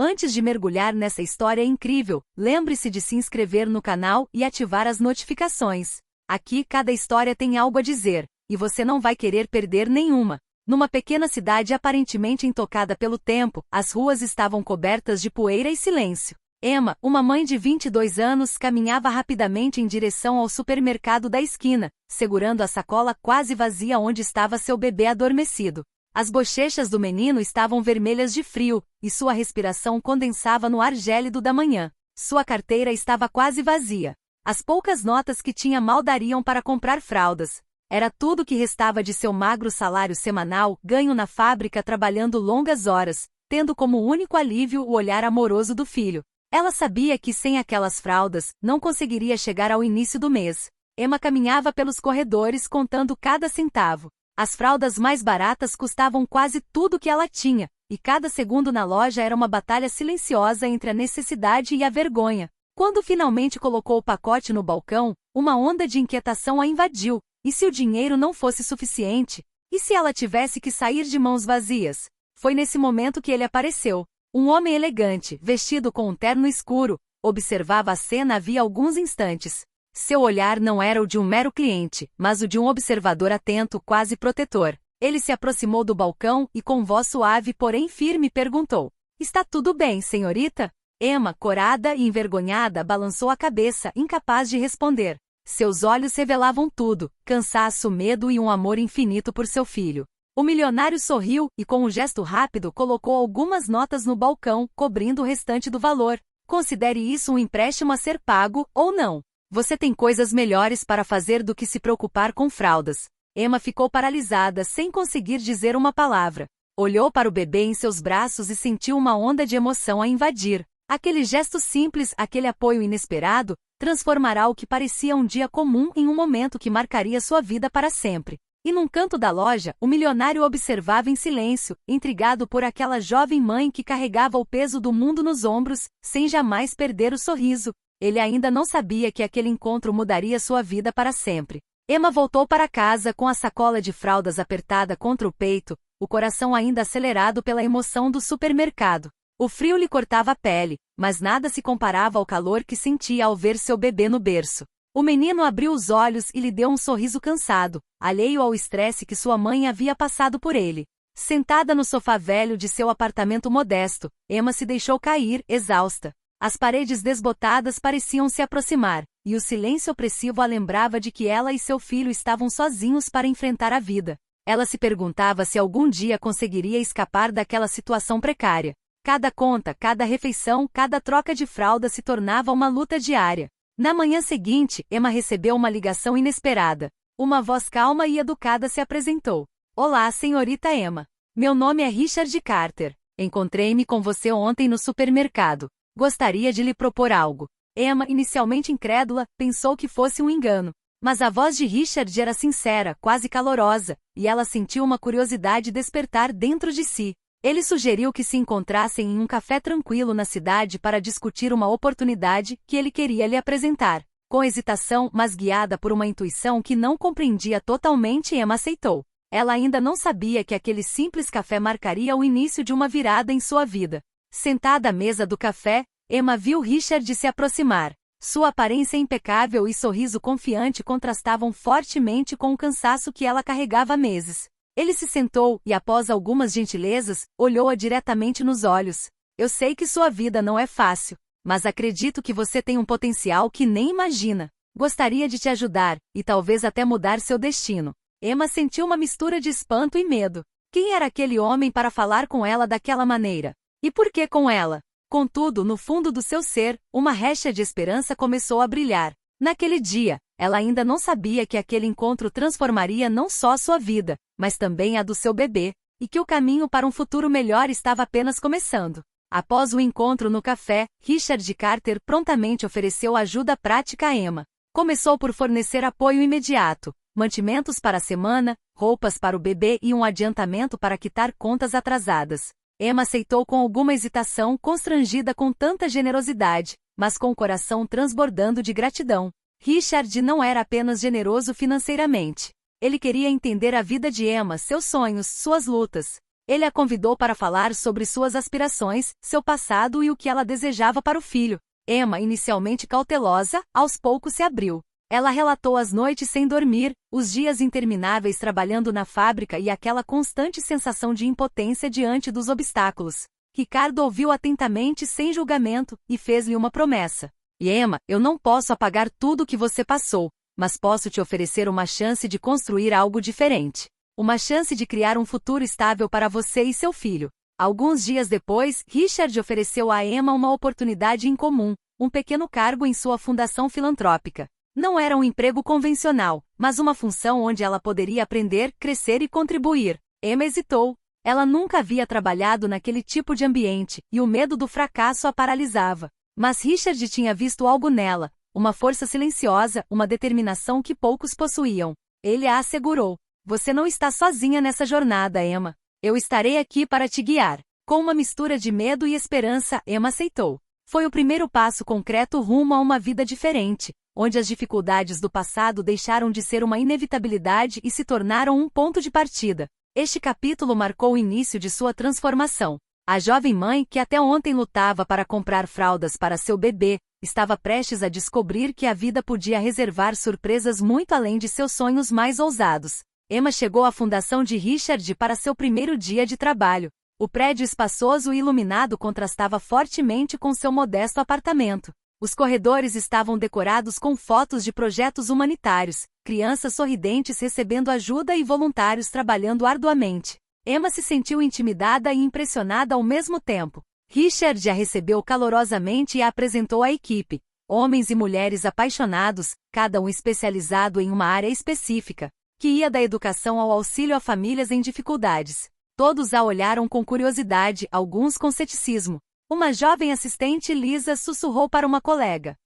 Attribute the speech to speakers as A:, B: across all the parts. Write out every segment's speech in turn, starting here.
A: Antes de mergulhar nessa história incrível, lembre-se de se inscrever no canal e ativar as notificações. Aqui cada história tem algo a dizer, e você não vai querer perder nenhuma. Numa pequena cidade aparentemente intocada pelo tempo, as ruas estavam cobertas de poeira e silêncio. Emma, uma mãe de 22 anos, caminhava rapidamente em direção ao supermercado da esquina, segurando a sacola quase vazia onde estava seu bebê adormecido. As bochechas do menino estavam vermelhas de frio, e sua respiração condensava no ar gélido da manhã. Sua carteira estava quase vazia. As poucas notas que tinha mal dariam para comprar fraldas. Era tudo que restava de seu magro salário semanal, ganho na fábrica trabalhando longas horas, tendo como único alívio o olhar amoroso do filho. Ela sabia que sem aquelas fraldas, não conseguiria chegar ao início do mês. Emma caminhava pelos corredores contando cada centavo. As fraldas mais baratas custavam quase tudo que ela tinha, e cada segundo na loja era uma batalha silenciosa entre a necessidade e a vergonha. Quando finalmente colocou o pacote no balcão, uma onda de inquietação a invadiu. E se o dinheiro não fosse suficiente? E se ela tivesse que sair de mãos vazias? Foi nesse momento que ele apareceu. Um homem elegante, vestido com um terno escuro, observava a cena havia alguns instantes. Seu olhar não era o de um mero cliente, mas o de um observador atento, quase protetor. Ele se aproximou do balcão e com voz suave porém firme perguntou: "Está tudo bem, senhorita?" Emma, corada e envergonhada, balançou a cabeça, incapaz de responder. Seus olhos revelavam tudo: cansaço, medo e um amor infinito por seu filho. O milionário sorriu e com um gesto rápido colocou algumas notas no balcão, cobrindo o restante do valor. "Considere isso um empréstimo a ser pago, ou não. Você tem coisas melhores para fazer do que se preocupar com fraldas." Emma ficou paralisada, sem conseguir dizer uma palavra. Olhou para o bebê em seus braços e sentiu uma onda de emoção a invadir. Aquele gesto simples, aquele apoio inesperado, transformará o que parecia um dia comum em um momento que marcaria sua vida para sempre. E num canto da loja, o milionário observava em silêncio, intrigado por aquela jovem mãe que carregava o peso do mundo nos ombros, sem jamais perder o sorriso. Ele ainda não sabia que aquele encontro mudaria sua vida para sempre. Emma voltou para casa com a sacola de fraldas apertada contra o peito, o coração ainda acelerado pela emoção do supermercado. O frio lhe cortava a pele, mas nada se comparava ao calor que sentia ao ver seu bebê no berço. O menino abriu os olhos e lhe deu um sorriso cansado, alheio ao estresse que sua mãe havia passado por ele. Sentada no sofá velho de seu apartamento modesto, Emma se deixou cair, exausta. As paredes desbotadas pareciam se aproximar, e o silêncio opressivo a lembrava de que ela e seu filho estavam sozinhos para enfrentar a vida. Ela se perguntava se algum dia conseguiria escapar daquela situação precária. Cada conta, cada refeição, cada troca de fralda se tornava uma luta diária. Na manhã seguinte, Emma recebeu uma ligação inesperada. Uma voz calma e educada se apresentou. "Olá, senhorita Emma. Meu nome é Richard Carter. Encontrei-me com você ontem no supermercado. Gostaria de lhe propor algo." Emma, inicialmente incrédula, pensou que fosse um engano. Mas a voz de Richard era sincera, quase calorosa, e ela sentiu uma curiosidade despertar dentro de si. Ele sugeriu que se encontrassem em um café tranquilo na cidade para discutir uma oportunidade que ele queria lhe apresentar. Com hesitação, mas guiada por uma intuição que não compreendia totalmente, Emma aceitou. Ela ainda não sabia que aquele simples café marcaria o início de uma virada em sua vida. Sentada à mesa do café, Emma viu Richard se aproximar. Sua aparência impecável e sorriso confiante contrastavam fortemente com o cansaço que ela carregava há meses. Ele se sentou e, após algumas gentilezas, olhou-a diretamente nos olhos. "Eu sei que sua vida não é fácil, mas acredito que você tem um potencial que nem imagina. Gostaria de te ajudar, e talvez até mudar seu destino." Emma sentiu uma mistura de espanto e medo. Quem era aquele homem para falar com ela daquela maneira? E por que com ela? Contudo, no fundo do seu ser, uma réshea de esperança começou a brilhar. Naquele dia, ela ainda não sabia que aquele encontro transformaria não só sua vida, mas também a do seu bebê, e que o caminho para um futuro melhor estava apenas começando. Após o encontro no café, Richard Carter prontamente ofereceu ajuda prática a Emma. Começou por fornecer apoio imediato, mantimentos para a semana, roupas para o bebê e um adiantamento para quitar contas atrasadas. Emma aceitou com alguma hesitação, constrangida com tanta generosidade, mas com o coração transbordando de gratidão. Richard não era apenas generoso financeiramente. Ele queria entender a vida de Emma, seus sonhos, suas lutas. Ele a convidou para falar sobre suas aspirações, seu passado e o que ela desejava para o filho. Emma, inicialmente cautelosa, aos poucos se abriu. Ela relatou as noites sem dormir, os dias intermináveis trabalhando na fábrica e aquela constante sensação de impotência diante dos obstáculos. Ricardo ouviu atentamente sem julgamento e fez-lhe uma promessa. Emma, eu não posso apagar tudo o que você passou, mas posso te oferecer uma chance de construir algo diferente. Uma chance de criar um futuro estável para você e seu filho. Alguns dias depois, Richard ofereceu a Emma uma oportunidade incomum, um pequeno cargo em sua fundação filantrópica. Não era um emprego convencional, mas uma função onde ela poderia aprender, crescer e contribuir. Emma hesitou. Ela nunca havia trabalhado naquele tipo de ambiente, e o medo do fracasso a paralisava. Mas Richard tinha visto algo nela, uma força silenciosa, uma determinação que poucos possuíam. Ele a assegurou. Você não está sozinha nessa jornada, Emma. Eu estarei aqui para te guiar. Com uma mistura de medo e esperança, Emma aceitou. Foi o primeiro passo concreto rumo a uma vida diferente, onde as dificuldades do passado deixaram de ser uma inevitabilidade e se tornaram um ponto de partida. Este capítulo marcou o início de sua transformação. A jovem mãe, que até ontem lutava para comprar fraldas para seu bebê, estava prestes a descobrir que a vida podia reservar surpresas muito além de seus sonhos mais ousados. Emma chegou à fundação de Richard para seu primeiro dia de trabalho. O prédio espaçoso e iluminado contrastava fortemente com seu modesto apartamento. Os corredores estavam decorados com fotos de projetos humanitários, crianças sorridentes recebendo ajuda e voluntários trabalhando arduamente. Emma se sentiu intimidada e impressionada ao mesmo tempo. Richard a recebeu calorosamente e a apresentou à equipe. Homens e mulheres apaixonados, cada um especializado em uma área específica, que ia da educação ao auxílio a famílias em dificuldades. Todos a olharam com curiosidade, alguns com ceticismo. Uma jovem assistente, Lisa, sussurrou para uma colega.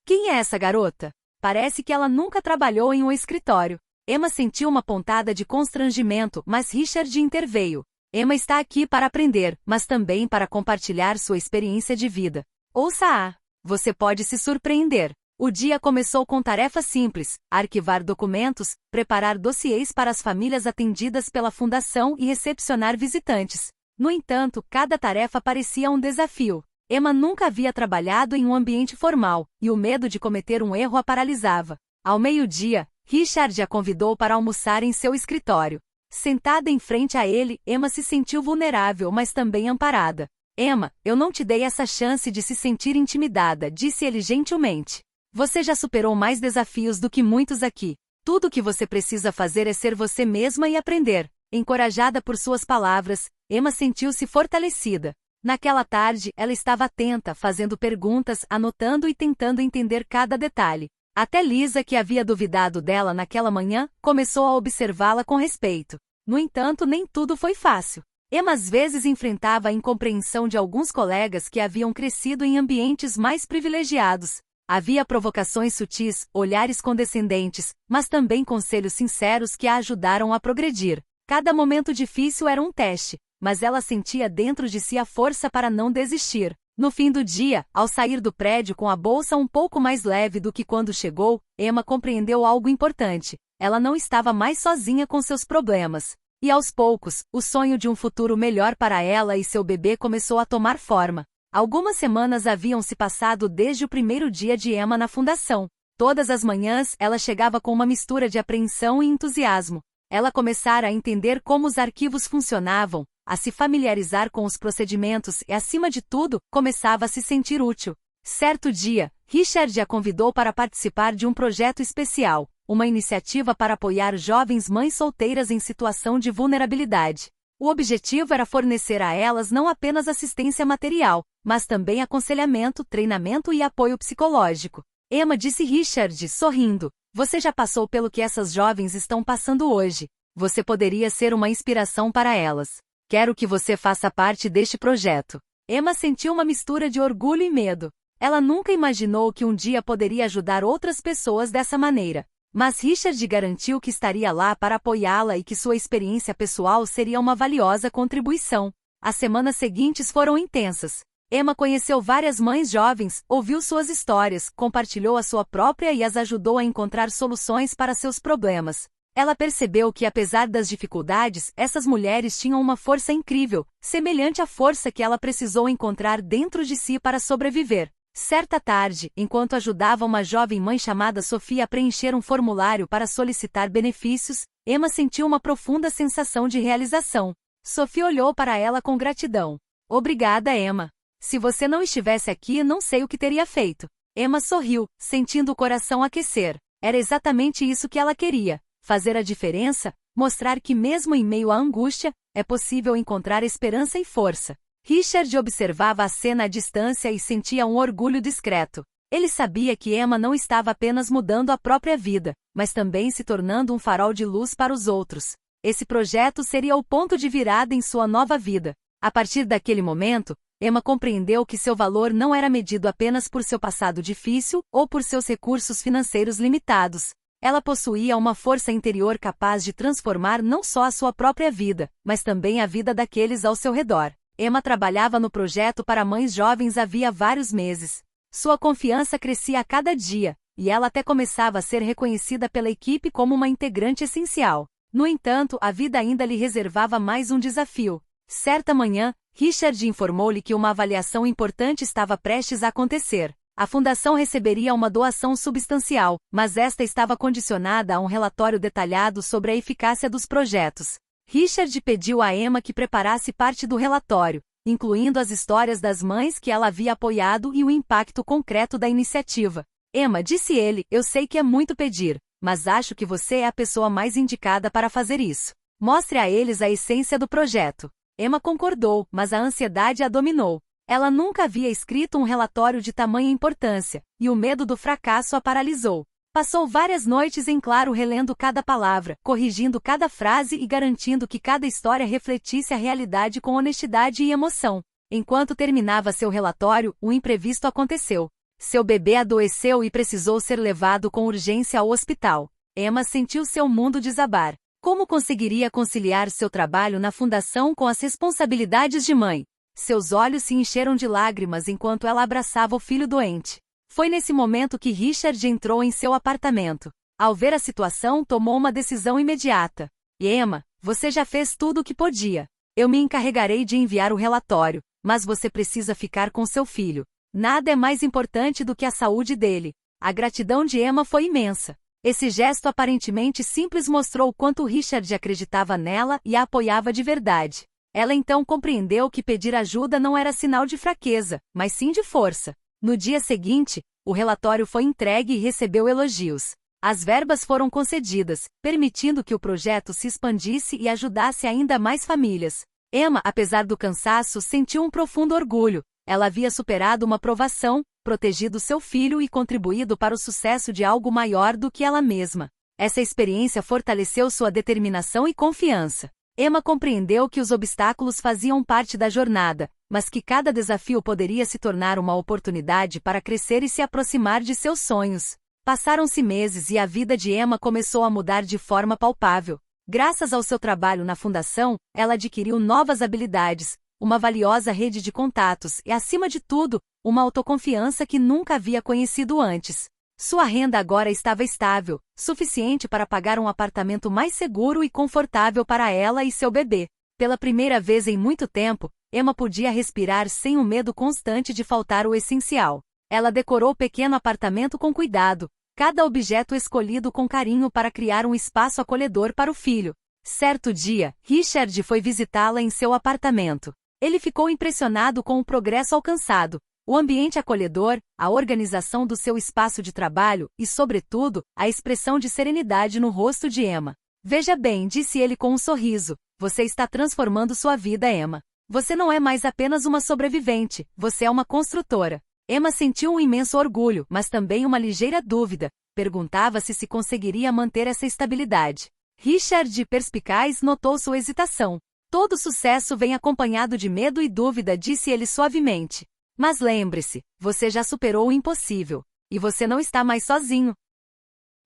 A: Quem é essa garota? Parece que ela nunca trabalhou em um escritório. Emma sentiu uma pontada de constrangimento, mas Richard interveio. Emma está aqui para aprender, mas também para compartilhar sua experiência de vida. Ouça-a. Você pode se surpreender. O dia começou com tarefas simples: arquivar documentos, preparar dossiês para as famílias atendidas pela fundação e recepcionar visitantes. No entanto, cada tarefa parecia um desafio. Emma nunca havia trabalhado em um ambiente formal, e o medo de cometer um erro a paralisava. Ao meio-dia, Richard a convidou para almoçar em seu escritório. Sentada em frente a ele, Emma se sentiu vulnerável, mas também amparada. Emma, eu não te dei essa chance de se sentir intimidada, disse ele gentilmente. Você já superou mais desafios do que muitos aqui. Tudo o que você precisa fazer é ser você mesma e aprender. Encorajada por suas palavras, Emma sentiu-se fortalecida. Naquela tarde, ela estava atenta, fazendo perguntas, anotando e tentando entender cada detalhe. Até Lisa, que havia duvidado dela naquela manhã, começou a observá-la com respeito. No entanto, nem tudo foi fácil. Emma às vezes enfrentava a incompreensão de alguns colegas que haviam crescido em ambientes mais privilegiados. Havia provocações sutis, olhares condescendentes, mas também conselhos sinceros que a ajudaram a progredir. Cada momento difícil era um teste, mas ela sentia dentro de si a força para não desistir. No fim do dia, ao sair do prédio com a bolsa um pouco mais leve do que quando chegou, Emma compreendeu algo importante. Ela não estava mais sozinha com seus problemas. E aos poucos, o sonho de um futuro melhor para ela e seu bebê começou a tomar forma. Algumas semanas haviam se passado desde o primeiro dia de Emma na fundação. Todas as manhãs, ela chegava com uma mistura de apreensão e entusiasmo. Ela começara a entender como os arquivos funcionavam, a se familiarizar com os procedimentos e, acima de tudo, começava a se sentir útil. Certo dia, Richard a convidou para participar de um projeto especial, uma iniciativa para apoiar jovens mães solteiras em situação de vulnerabilidade. O objetivo era fornecer a elas não apenas assistência material, mas também aconselhamento, treinamento e apoio psicológico. Emma disse Richard, sorrindo, você já passou pelo que essas jovens estão passando hoje. Você poderia ser uma inspiração para elas. Quero que você faça parte deste projeto. Emma sentiu uma mistura de orgulho e medo. Ela nunca imaginou que um dia poderia ajudar outras pessoas dessa maneira. Mas Richard garantiu que estaria lá para apoiá-la e que sua experiência pessoal seria uma valiosa contribuição. As semanas seguintes foram intensas. Emma conheceu várias mães jovens, ouviu suas histórias, compartilhou a sua própria e as ajudou a encontrar soluções para seus problemas. Ela percebeu que, apesar das dificuldades, essas mulheres tinham uma força incrível, semelhante à força que ela precisou encontrar dentro de si para sobreviver. Certa tarde, enquanto ajudava uma jovem mãe chamada Sofia a preencher um formulário para solicitar benefícios, Emma sentiu uma profunda sensação de realização. Sofia olhou para ela com gratidão. Obrigada, Emma. Se você não estivesse aqui, não sei o que teria feito. Emma sorriu, sentindo o coração aquecer. Era exatamente isso que ela queria. Fazer a diferença, mostrar que mesmo em meio à angústia, é possível encontrar esperança e força. Richard observava a cena à distância e sentia um orgulho discreto. Ele sabia que Emma não estava apenas mudando a própria vida, mas também se tornando um farol de luz para os outros. Esse projeto seria o ponto de virada em sua nova vida. A partir daquele momento, Emma compreendeu que seu valor não era medido apenas por seu passado difícil ou por seus recursos financeiros limitados. Ela possuía uma força interior capaz de transformar não só a sua própria vida, mas também a vida daqueles ao seu redor. Emma trabalhava no projeto para mães jovens havia vários meses. Sua confiança crescia a cada dia, e ela até começava a ser reconhecida pela equipe como uma integrante essencial. No entanto, a vida ainda lhe reservava mais um desafio. Certa manhã, Richard informou-lhe que uma avaliação importante estava prestes a acontecer. A fundação receberia uma doação substancial, mas esta estava condicionada a um relatório detalhado sobre a eficácia dos projetos. Richard pediu a Emma que preparasse parte do relatório, incluindo as histórias das mães que ela havia apoiado e o impacto concreto da iniciativa. Emma, disse ele, eu sei que é muito pedir, mas acho que você é a pessoa mais indicada para fazer isso. Mostre a eles a essência do projeto. Emma concordou, mas a ansiedade a dominou. Ela nunca havia escrito um relatório de tamanha importância, e o medo do fracasso a paralisou. Passou várias noites em claro relendo cada palavra, corrigindo cada frase e garantindo que cada história refletisse a realidade com honestidade e emoção. Enquanto terminava seu relatório, um imprevisto aconteceu. Seu bebê adoeceu e precisou ser levado com urgência ao hospital. Emma sentiu seu mundo desabar. Como conseguiria conciliar seu trabalho na fundação com as responsabilidades de mãe? Seus olhos se encheram de lágrimas enquanto ela abraçava o filho doente. Foi nesse momento que Richard entrou em seu apartamento. Ao ver a situação, tomou uma decisão imediata. Emma, você já fez tudo o que podia. Eu me encarregarei de enviar o relatório, mas você precisa ficar com seu filho. Nada é mais importante do que a saúde dele. A gratidão de Emma foi imensa. Esse gesto aparentemente simples mostrou o quanto Richard acreditava nela e a apoiava de verdade. Ela então compreendeu que pedir ajuda não era sinal de fraqueza, mas sim de força. No dia seguinte, o relatório foi entregue e recebeu elogios. As verbas foram concedidas, permitindo que o projeto se expandisse e ajudasse ainda mais famílias. Emma, apesar do cansaço, sentiu um profundo orgulho. Ela havia superado uma provação, protegido seu filho e contribuído para o sucesso de algo maior do que ela mesma. Essa experiência fortaleceu sua determinação e confiança. Emma compreendeu que os obstáculos faziam parte da jornada, mas que cada desafio poderia se tornar uma oportunidade para crescer e se aproximar de seus sonhos. Passaram-se meses e a vida de Emma começou a mudar de forma palpável. Graças ao seu trabalho na fundação, ela adquiriu novas habilidades, uma valiosa rede de contatos e, acima de tudo, uma autoconfiança que nunca havia conhecido antes. Sua renda agora estava estável, suficiente para pagar um apartamento mais seguro e confortável para ela e seu bebê. Pela primeira vez em muito tempo, Emma podia respirar sem o medo constante de faltar o essencial. Ela decorou o pequeno apartamento com cuidado, cada objeto escolhido com carinho para criar um espaço acolhedor para o filho. Certo dia, Richard foi visitá-la em seu apartamento. Ele ficou impressionado com o progresso alcançado. O ambiente acolhedor, a organização do seu espaço de trabalho e, sobretudo, a expressão de serenidade no rosto de Emma. Veja bem, disse ele com um sorriso, você está transformando sua vida, Emma. Você não é mais apenas uma sobrevivente, você é uma construtora. Emma sentiu um imenso orgulho, mas também uma ligeira dúvida. Perguntava-se se conseguiria manter essa estabilidade. Richard, perspicaz, notou sua hesitação. Todo sucesso vem acompanhado de medo e dúvida, disse ele suavemente. Mas lembre-se, você já superou o impossível. E você não está mais sozinho.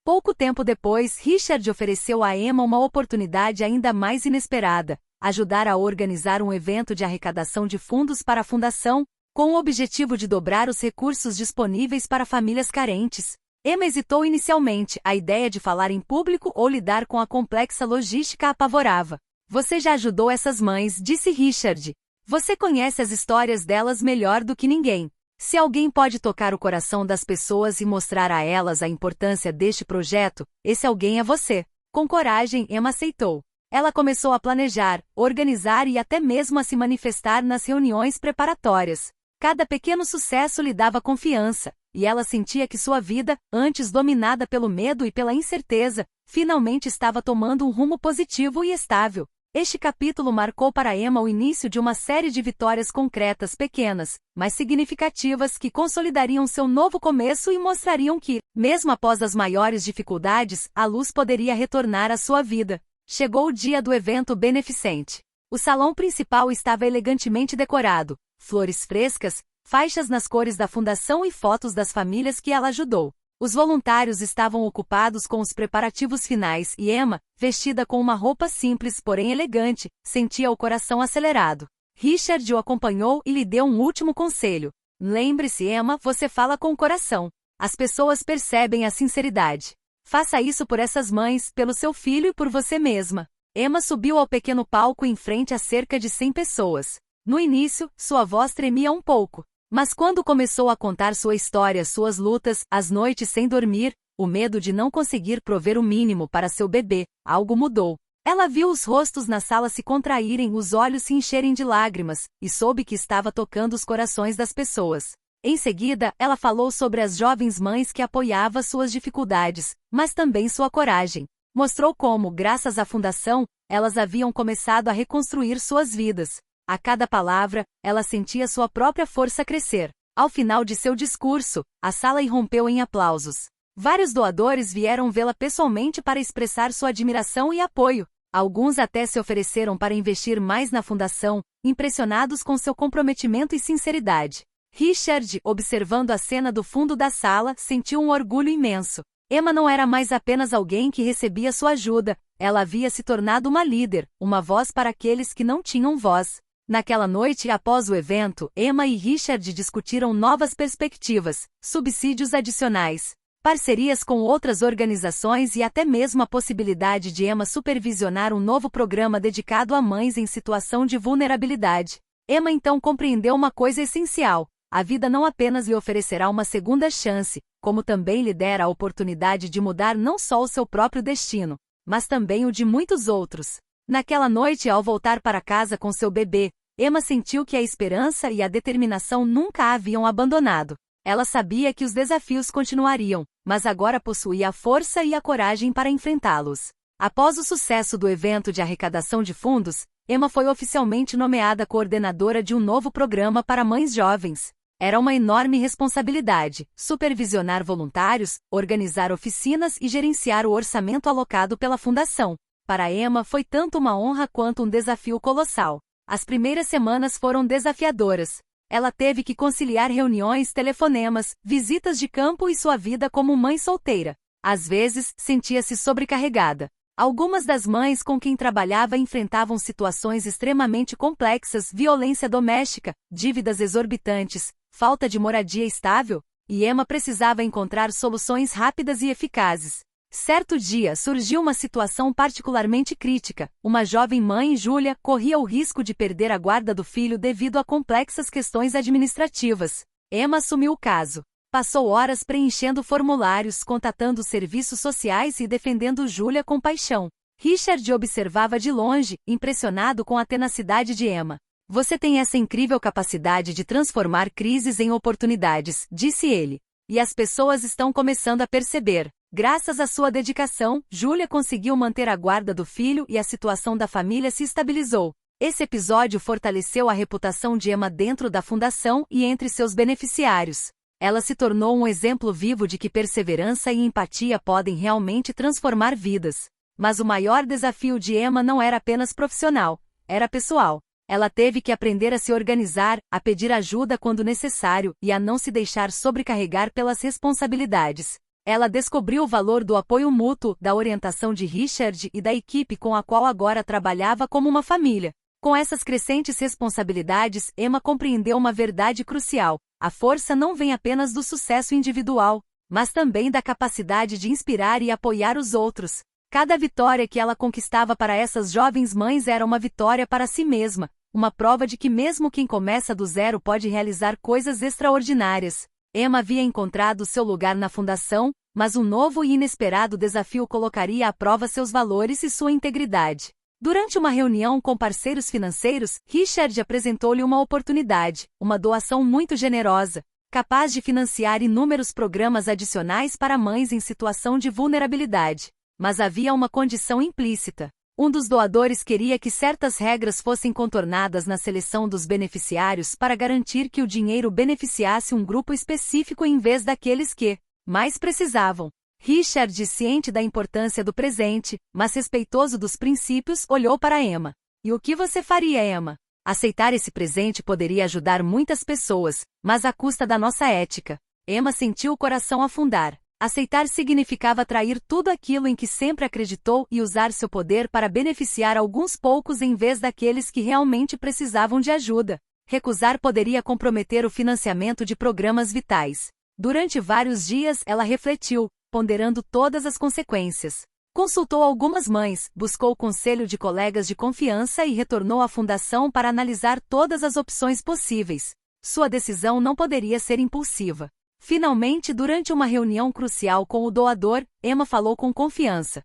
A: Pouco tempo depois, Richard ofereceu a Emma uma oportunidade ainda mais inesperada, ajudar a organizar um evento de arrecadação de fundos para a fundação, com o objetivo de dobrar os recursos disponíveis para famílias carentes. Emma hesitou inicialmente, a ideia de falar em público ou lidar com a complexa logística a apavorava. Você já ajudou essas mães, disse Richard. Você conhece as histórias delas melhor do que ninguém. Se alguém pode tocar o coração das pessoas e mostrar a elas a importância deste projeto, esse alguém é você. Com coragem, Emma aceitou. Ela começou a planejar, organizar e até mesmo a se manifestar nas reuniões preparatórias. Cada pequeno sucesso lhe dava confiança, e ela sentia que sua vida, antes dominada pelo medo e pela incerteza, finalmente estava tomando um rumo positivo e estável. Este capítulo marcou para Emma o início de uma série de vitórias concretas pequenas, mas significativas que consolidariam seu novo começo e mostrariam que, mesmo após as maiores dificuldades, a luz poderia retornar à sua vida. Chegou o dia do evento beneficente. O salão principal estava elegantemente decorado, flores frescas, faixas nas cores da fundação e fotos das famílias que ela ajudou. Os voluntários estavam ocupados com os preparativos finais e Emma, vestida com uma roupa simples porém elegante, sentia o coração acelerado. Richard o acompanhou e lhe deu um último conselho. Lembre-se, Emma, você fala com o coração. As pessoas percebem a sinceridade. Faça isso por essas mães, pelo seu filho e por você mesma. Emma subiu ao pequeno palco em frente a cerca de 100 pessoas. No início, sua voz tremia um pouco. Mas quando começou a contar sua história, suas lutas, as noites sem dormir, o medo de não conseguir prover o mínimo para seu bebê, algo mudou. Ela viu os rostos na sala se contraírem, os olhos se encherem de lágrimas, e soube que estava tocando os corações das pessoas. Em seguida, ela falou sobre as jovens mães que apoiavam suas dificuldades, mas também sua coragem. Mostrou como, graças à fundação, elas haviam começado a reconstruir suas vidas. A cada palavra, ela sentia sua própria força crescer. Ao final de seu discurso, a sala irrompeu em aplausos. Vários doadores vieram vê-la pessoalmente para expressar sua admiração e apoio. Alguns até se ofereceram para investir mais na fundação, impressionados com seu comprometimento e sinceridade. Richard, observando a cena do fundo da sala, sentiu um orgulho imenso. Emma não era mais apenas alguém que recebia sua ajuda, ela havia se tornado uma líder, uma voz para aqueles que não tinham voz. Naquela noite após o evento, Emma e Richard discutiram novas perspectivas, subsídios adicionais, parcerias com outras organizações e até mesmo a possibilidade de Emma supervisionar um novo programa dedicado a mães em situação de vulnerabilidade. Emma então compreendeu uma coisa essencial: a vida não apenas lhe oferecerá uma segunda chance, como também lhe dera a oportunidade de mudar não só o seu próprio destino, mas também o de muitos outros. Naquela noite, ao voltar para casa com seu bebê, Emma sentiu que a esperança e a determinação nunca a haviam abandonado. Ela sabia que os desafios continuariam, mas agora possuía a força e a coragem para enfrentá-los. Após o sucesso do evento de arrecadação de fundos, Emma foi oficialmente nomeada coordenadora de um novo programa para mães jovens. Era uma enorme responsabilidade: supervisionar voluntários, organizar oficinas e gerenciar o orçamento alocado pela fundação. Para Emma foi tanto uma honra quanto um desafio colossal. As primeiras semanas foram desafiadoras. Ela teve que conciliar reuniões, telefonemas, visitas de campo e sua vida como mãe solteira. Às vezes, sentia-se sobrecarregada. Algumas das mães com quem trabalhava enfrentavam situações extremamente complexas: violência doméstica, dívidas exorbitantes, falta de moradia estável, e Emma precisava encontrar soluções rápidas e eficazes. Certo dia surgiu uma situação particularmente crítica. Uma jovem mãe, Julia, corria o risco de perder a guarda do filho devido a complexas questões administrativas. Emma assumiu o caso. Passou horas preenchendo formulários, contatando os serviços sociais e defendendo Julia com paixão. Richard observava de longe, impressionado com a tenacidade de Emma. Você tem essa incrível capacidade de transformar crises em oportunidades, disse ele. E as pessoas estão começando a perceber. Graças à sua dedicação, Julia conseguiu manter a guarda do filho e a situação da família se estabilizou. Esse episódio fortaleceu a reputação de Emma dentro da fundação e entre seus beneficiários. Ela se tornou um exemplo vivo de que perseverança e empatia podem realmente transformar vidas. Mas o maior desafio de Emma não era apenas profissional, era pessoal. Ela teve que aprender a se organizar, a pedir ajuda quando necessário e a não se deixar sobrecarregar pelas responsabilidades. Ela descobriu o valor do apoio mútuo, da orientação de Richard e da equipe com a qual agora trabalhava como uma família. Com essas crescentes responsabilidades, Emma compreendeu uma verdade crucial: a força não vem apenas do sucesso individual, mas também da capacidade de inspirar e apoiar os outros. Cada vitória que ela conquistava para essas jovens mães era uma vitória para si mesma, uma prova de que mesmo quem começa do zero pode realizar coisas extraordinárias. Emma havia encontrado seu lugar na fundação, mas um novo e inesperado desafio colocaria à prova seus valores e sua integridade. Durante uma reunião com parceiros financeiros, Richard apresentou-lhe uma oportunidade, uma doação muito generosa, capaz de financiar inúmeros programas adicionais para mães em situação de vulnerabilidade. Mas havia uma condição implícita. Um dos doadores queria que certas regras fossem contornadas na seleção dos beneficiários para garantir que o dinheiro beneficiasse um grupo específico em vez daqueles que mais precisavam. Richard, ciente da importância do presente, mas respeitoso dos princípios, olhou para Emma. E o que você faria, Emma? Aceitar esse presente poderia ajudar muitas pessoas, mas à custa da nossa ética. Emma sentiu o coração afundar. Aceitar significava trair tudo aquilo em que sempre acreditou e usar seu poder para beneficiar alguns poucos em vez daqueles que realmente precisavam de ajuda. Recusar poderia comprometer o financiamento de programas vitais. Durante vários dias ela refletiu, ponderando todas as consequências. Consultou algumas mães, buscou o conselho de colegas de confiança e retornou à fundação para analisar todas as opções possíveis. Sua decisão não poderia ser impulsiva. Finalmente, durante uma reunião crucial com o doador, Emma falou com confiança.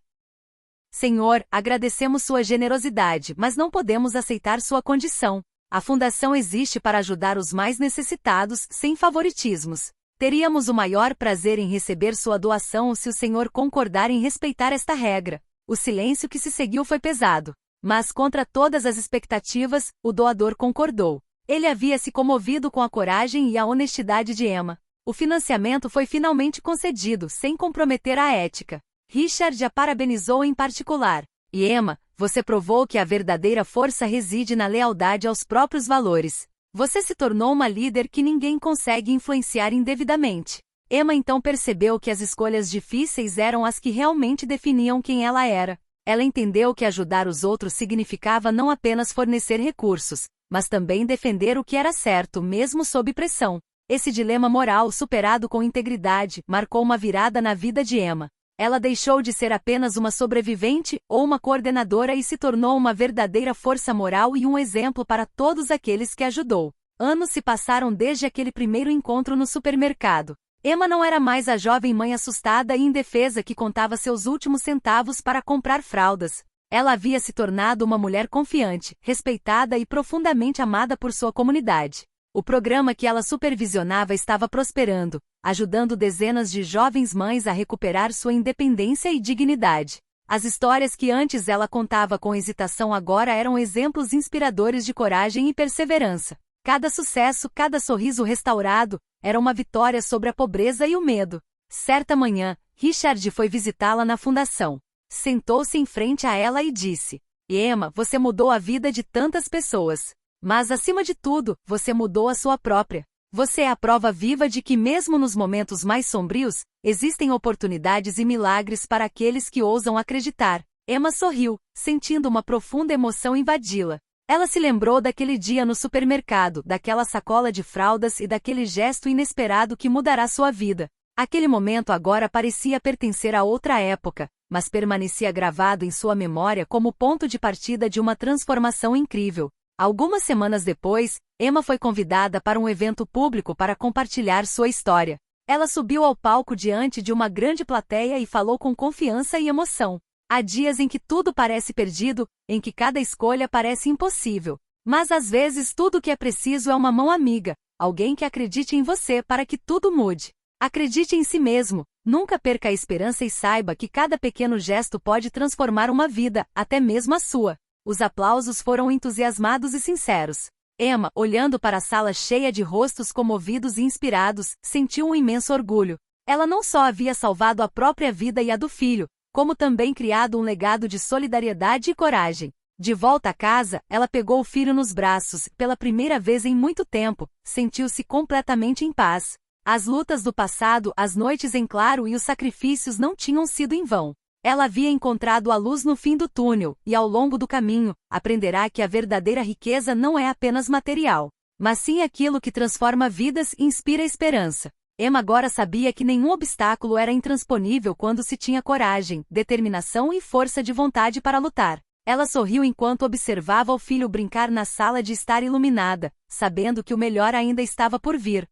A: Senhor, agradecemos sua generosidade, mas não podemos aceitar sua condição. A fundação existe para ajudar os mais necessitados, sem favoritismos. Teríamos o maior prazer em receber sua doação se o senhor concordar em respeitar esta regra. O silêncio que se seguiu foi pesado. Mas, contra todas as expectativas, o doador concordou. Ele havia se comovido com a coragem e a honestidade de Emma. O financiamento foi finalmente concedido, sem comprometer a ética. Richard a parabenizou em particular. E Emma, você provou que a verdadeira força reside na lealdade aos próprios valores. Você se tornou uma líder que ninguém consegue influenciar indevidamente. Emma então percebeu que as escolhas difíceis eram as que realmente definiam quem ela era. Ela entendeu que ajudar os outros significava não apenas fornecer recursos, mas também defender o que era certo, mesmo sob pressão. Esse dilema moral, superado com integridade, marcou uma virada na vida de Emma. Ela deixou de ser apenas uma sobrevivente ou uma coordenadora e se tornou uma verdadeira força moral e um exemplo para todos aqueles que ajudou. Anos se passaram desde aquele primeiro encontro no supermercado. Emma não era mais a jovem mãe assustada e indefesa que contava seus últimos centavos para comprar fraldas. Ela havia se tornado uma mulher confiante, respeitada e profundamente amada por sua comunidade. O programa que ela supervisionava estava prosperando, ajudando dezenas de jovens mães a recuperar sua independência e dignidade. As histórias que antes ela contava com hesitação agora eram exemplos inspiradores de coragem e perseverança. Cada sucesso, cada sorriso restaurado, era uma vitória sobre a pobreza e o medo. Certa manhã, Richard foi visitá-la na fundação. Sentou-se em frente a ela e disse: Emma, você mudou a vida de tantas pessoas. Mas, acima de tudo, você mudou a sua própria. Você é a prova viva de que mesmo nos momentos mais sombrios, existem oportunidades e milagres para aqueles que ousam acreditar. Emma sorriu, sentindo uma profunda emoção invadi-la. Ela se lembrou daquele dia no supermercado, daquela sacola de fraldas e daquele gesto inesperado que mudará sua vida. Aquele momento agora parecia pertencer a outra época, mas permanecia gravado em sua memória como ponto de partida de uma transformação incrível. Algumas semanas depois, Emma foi convidada para um evento público para compartilhar sua história. Ela subiu ao palco diante de uma grande plateia e falou com confiança e emoção. Há dias em que tudo parece perdido, em que cada escolha parece impossível. Mas às vezes tudo o que é preciso é uma mão amiga, alguém que acredite em você para que tudo mude. Acredite em si mesmo, nunca perca a esperança e saiba que cada pequeno gesto pode transformar uma vida, até mesmo a sua. Os aplausos foram entusiasmados e sinceros. Emma, olhando para a sala cheia de rostos comovidos e inspirados, sentiu um imenso orgulho. Ela não só havia salvado a própria vida e a do filho, como também criado um legado de solidariedade e coragem. De volta a casa, ela pegou o filho nos braços, pela primeira vez em muito tempo, sentiu-se completamente em paz. As lutas do passado, as noites em claro e os sacrifícios não tinham sido em vão. Ela havia encontrado a luz no fim do túnel, e ao longo do caminho, aprenderá que a verdadeira riqueza não é apenas material, mas sim aquilo que transforma vidas e inspira esperança. Emma agora sabia que nenhum obstáculo era intransponível quando se tinha coragem, determinação e força de vontade para lutar. Ela sorriu enquanto observava o filho brincar na sala de estar iluminada, sabendo que o melhor ainda estava por vir.